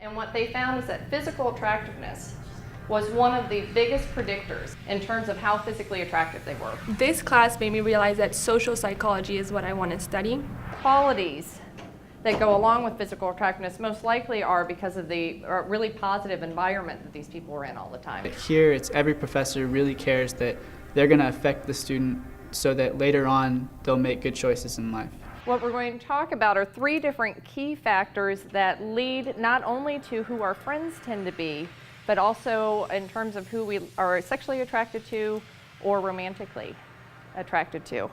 And what they found is that physical attractiveness was one of the biggest predictors in terms of how physically attractive they were. This class made me realize that social psychology is what I want to study. Qualities that go along with physical attractiveness most likely are because of the really positive environment that these people were in all the time. Here, it's every professor really cares that they're going to affect the student so that later on they'll make good choices in life. What we're going to talk about are 3 different key factors that lead not only to who our friends tend to be, but also in terms of who we are sexually attracted to or romantically attracted to.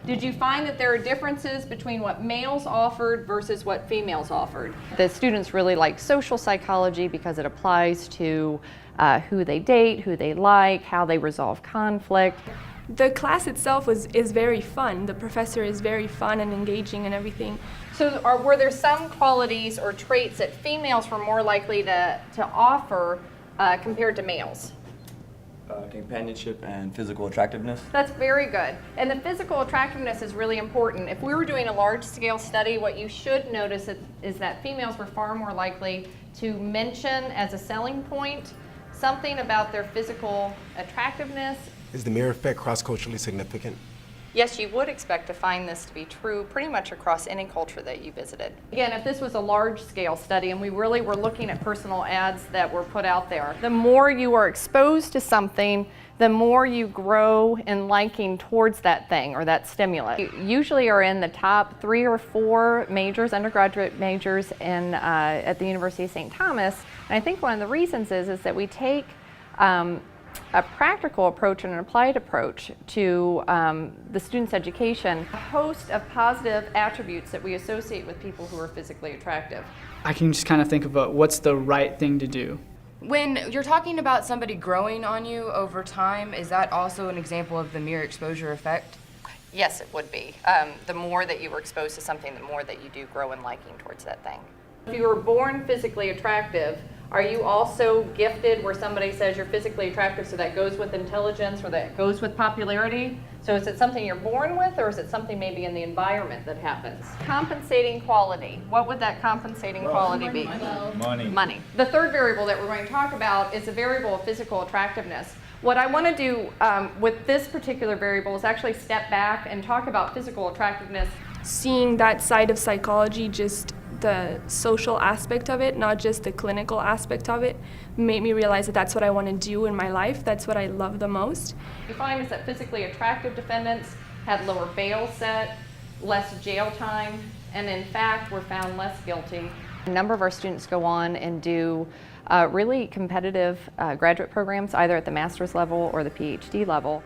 Did you find that there are differences between what males offered versus what females offered? The students really like social psychology because it applies to who they date, who they like, how they resolve conflict. The class itself is very fun. The professor is very fun and engaging and everything. So were there some qualities or traits that females were more likely to offer compared to males? Companionship and physical attractiveness. That's very good. And the physical attractiveness is really important. If we were doing a large-scale study, what you should notice is that females were far more likely to mention as a selling point something about their physical attractiveness. Is the mirror effect cross-culturally significant? Yes, you would expect to find this to be true pretty much across any culture that you visited. Again, if this was a large-scale study and we really were looking at personal ads that were put out there, the more you are exposed to something, the more you grow in liking towards that thing or that stimulus. You usually are in the top 3 or 4 majors, undergraduate majors at the University of St. Thomas. And I think one of the reasons is that we take a practical approach and an applied approach to the student's education, a host of positive attributes that we associate with people who are physically attractive. I can just kind of think about what's the right thing to do. When you're talking about somebody growing on you over time, is that also an example of the mirror exposure effect? Yes, it would be. The more that you were exposed to something, the more that you do grow in liking towards that thing. If you were born physically attractive, are you also gifted where somebody says you're physically attractive, so that goes with intelligence or that goes with popularity? So is it something you're born with, or is it something maybe in the environment that happens? Compensating quality. What would that compensating quality be? Money. The third variable that we're going to talk about is a variable of physical attractiveness. What I want to do with this particular variable is actually step back and talk about physical attractiveness. Seeing that side of psychology, just the social aspect of it, not just the clinical aspect of it, made me realize that that's what I want to do in my life. That's what I love the most. We find is that physically attractive defendants had lower bail set, less jail time, and in fact were found less guilty. A number of our students go on and do really competitive graduate programs, either at the master's level or the PhD level.